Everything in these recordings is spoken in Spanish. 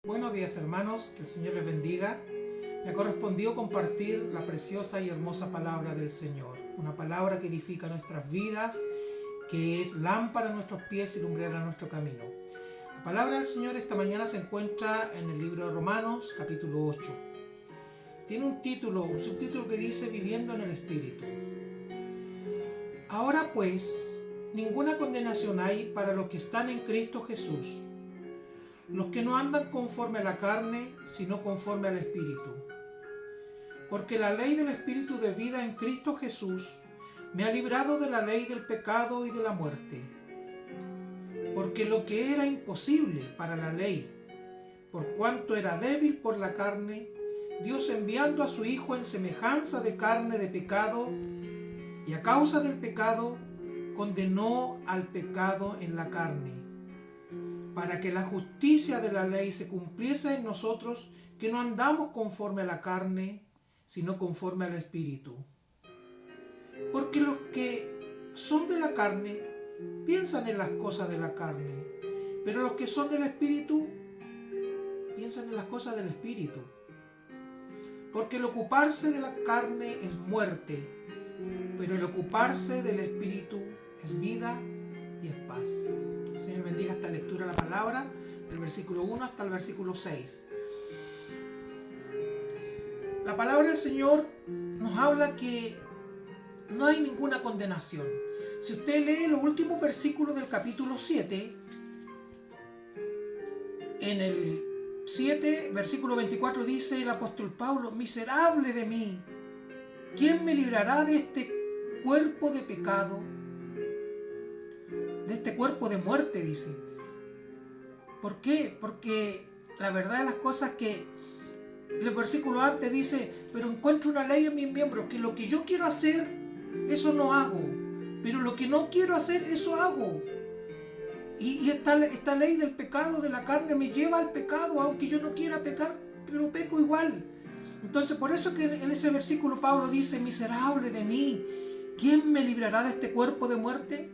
Buenos días, hermanos, que el Señor les bendiga. Me correspondió compartir la preciosa y hermosa palabra del Señor, una palabra que edifica nuestras vidas, que es lámpara a nuestros pies y lumbrera a nuestro camino. La palabra del Señor esta mañana se encuentra en el libro de Romanos, capítulo 8. Tiene un subtítulo que dice Viviendo en el Espíritu. Ahora pues, ninguna condenación hay para los que están en Cristo Jesús, los que no andan conforme a la carne, sino conforme al Espíritu. Porque la ley del Espíritu de vida en Cristo Jesús me ha librado de la ley del pecado y de la muerte. Porque lo que era imposible para la ley, por cuanto era débil por la carne, Dios enviando a su Hijo en semejanza de carne de pecado, y a causa del pecado, condenó al pecado en la carne, para que la justicia de la ley se cumpliese en nosotros, que no andamos conforme a la carne, sino conforme al Espíritu. Porque los que son de la carne piensan en las cosas de la carne, pero los que son del Espíritu piensan en las cosas del Espíritu. Porque el ocuparse de la carne es muerte, pero el ocuparse del Espíritu es vida y es paz. El Señor bendiga esta lectura de la palabra, del versículo 1 hasta el versículo 6. La palabra del Señor nos habla que no hay ninguna condenación. Si usted lee los últimos versículos del capítulo 7, en el 7, versículo 24 dice el apóstol Pablo: miserable de mí, ¿quién me librará de este cuerpo de pecado? De este cuerpo de muerte, dice. ¿Por qué? Porque la verdad de las cosas que el versículo antes dice: pero encuentro una ley en mis miembros, que lo que yo quiero hacer, eso no hago, pero lo que no quiero hacer, eso hago. Y esta ley del pecado de la carne me lleva al pecado, aunque yo no quiera pecar, pero peco igual. Entonces, por eso que en ese versículo Pablo dice: miserable de mí, ¿quién me librará de este cuerpo de muerte?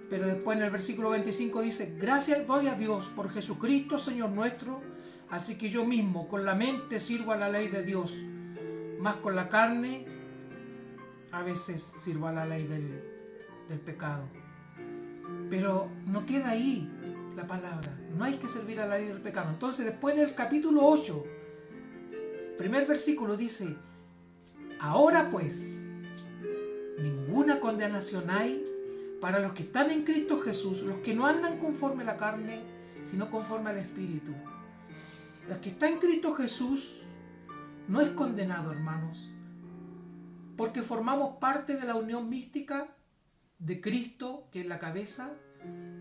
Pero después en el versículo 25 dice: gracias doy a Dios por Jesucristo Señor nuestro, así que yo mismo con la mente sirvo a la ley de Dios, más con la carne a veces sirvo a la ley del pecado. Pero no queda ahí la palabra, no hay que servir a la ley del pecado. Entonces después en el capítulo 8, primer versículo dice: ahora pues, ninguna condenación hay para los que están en Cristo Jesús, los que no andan conforme a la carne, sino conforme al Espíritu. El que está en Cristo Jesús no es condenado, hermanos, porque formamos parte de la unión mística de Cristo, que es la cabeza,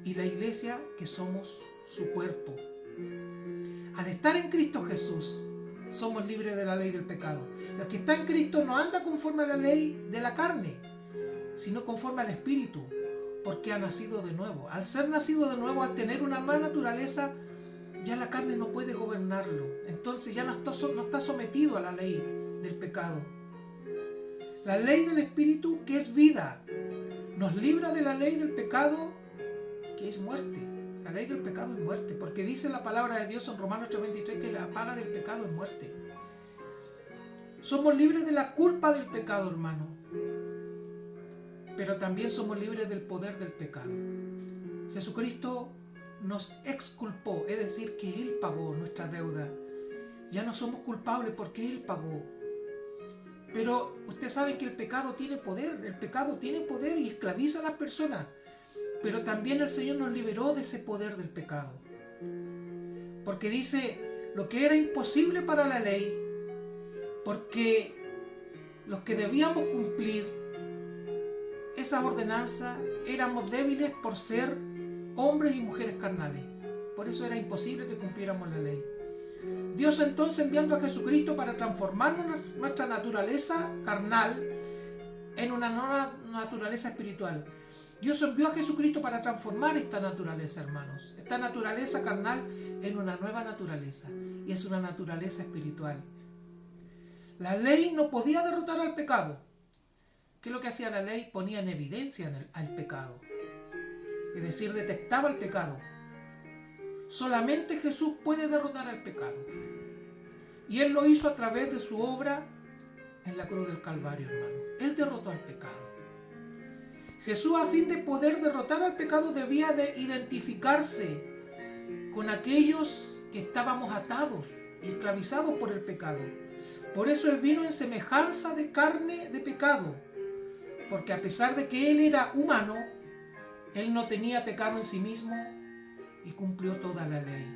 y la iglesia, que somos su cuerpo. Al estar en Cristo Jesús, somos libres de la ley del pecado. El que está en Cristo no anda conforme a la ley de la carne, sino conforme al Espíritu, porque ha nacido de nuevo. Al ser nacido de nuevo, al tener una nueva naturaleza, ya la carne no puede gobernarlo. Entonces ya no está sometido a la ley del pecado. La ley del Espíritu, que es vida, nos libra de la ley del pecado, que es muerte. La ley del pecado es muerte, porque dice la palabra de Dios en Romanos 8:23 que la paga del pecado es muerte. Somos libres de la culpa del pecado, hermano, pero también somos libres del poder del pecado. Jesucristo nos exculpó, es decir, que Él pagó nuestra deuda. Ya no somos culpables porque Él pagó. Pero usted sabe que el pecado tiene poder y esclaviza a las personas. Pero también el Señor nos liberó de ese poder del pecado. Porque dice, lo que era imposible para la ley, porque los que debíamos cumplir esa ordenanza éramos débiles por ser hombres y mujeres carnales. Por eso era imposible que cumpliéramos la ley. Dios entonces enviando a Jesucristo para transformar nuestra naturaleza carnal en una nueva naturaleza espiritual. Dios envió a Jesucristo para transformar esta naturaleza, hermanos. Esta naturaleza carnal en una nueva naturaleza. Y es una naturaleza espiritual. La ley no podía derrotar al pecado. ¿Qué es lo que hacía la ley? Ponía en evidencia al pecado. Es decir, detectaba el pecado. Solamente Jesús puede derrotar al pecado. Y Él lo hizo a través de su obra en la cruz del Calvario, hermano. Él derrotó al pecado. Jesús, a fin de poder derrotar al pecado, debía de identificarse con aquellos que estábamos atados y esclavizados por el pecado. Por eso Él vino en semejanza de carne de pecado, porque a pesar de que Él era humano, Él no tenía pecado en sí mismo y cumplió toda la ley.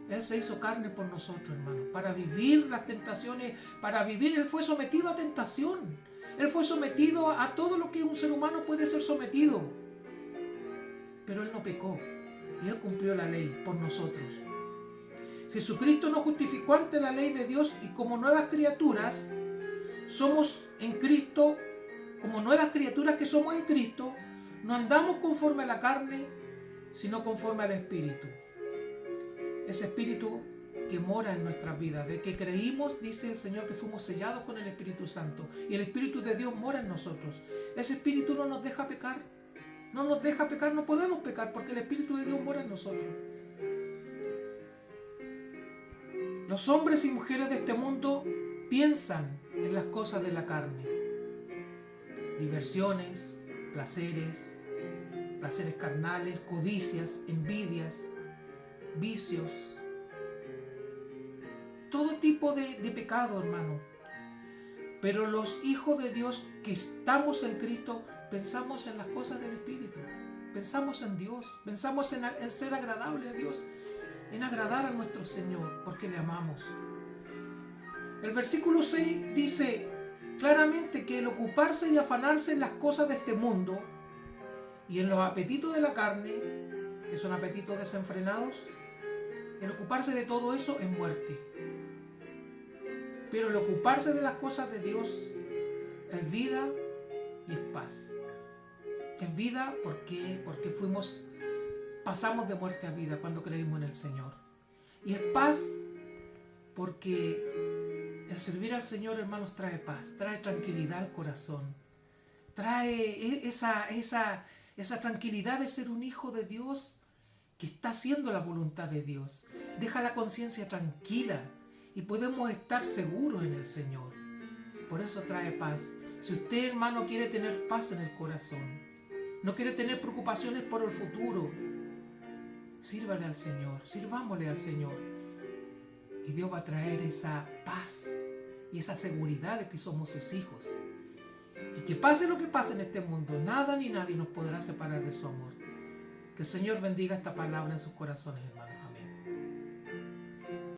Él se hizo carne por nosotros, hermanos, para vivir las tentaciones, para vivir. Él fue sometido a tentación. Él fue sometido a todo lo que un ser humano puede ser sometido. Pero Él no pecó y Él cumplió la ley por nosotros. Jesucristo nos justificó ante la ley de Dios y como nuevas criaturas somos en Cristo, como nuevas criaturas que somos en Cristo, no andamos conforme a la carne, sino conforme al Espíritu. Ese Espíritu que mora en nuestras vidas, de que creímos, dice el Señor, que fuimos sellados con el Espíritu Santo y el Espíritu de Dios mora en nosotros. Ese Espíritu no nos deja pecar, no nos deja pecar, no podemos pecar porque el Espíritu de Dios mora en nosotros. Los hombres y mujeres de este mundo piensan en las cosas de la carne, diversiones, placeres carnales, codicias, envidias, vicios, todo tipo de pecado, hermano. Pero los hijos de Dios que estamos en Cristo pensamos en las cosas del Espíritu, pensamos en Dios, pensamos en ser agradable a Dios, en agradar a nuestro Señor, porque le amamos. El versículo 6 dice claramente que el ocuparse y afanarse en las cosas de este mundo y en los apetitos de la carne, que son apetitos desenfrenados, el ocuparse de todo eso es muerte. Pero el ocuparse de las cosas de Dios es vida y es paz. Es vida porque pasamos de muerte a vida cuando creímos en el Señor. Y es paz porque el servir al Señor, hermanos, trae paz, trae tranquilidad al corazón, trae esa tranquilidad de ser un hijo de Dios que está haciendo la voluntad de Dios. Deja la conciencia tranquila y podemos estar seguros en el Señor. Por eso trae paz. Si usted, hermano, quiere tener paz en el corazón, no quiere tener preocupaciones por el futuro, sírvale al Señor, sirvámosle al Señor. Y Dios va a traer esa paz y esa seguridad de que somos sus hijos. Y que pase lo que pase en este mundo, nada ni nadie nos podrá separar de su amor. Que el Señor bendiga esta palabra en sus corazones, hermanos.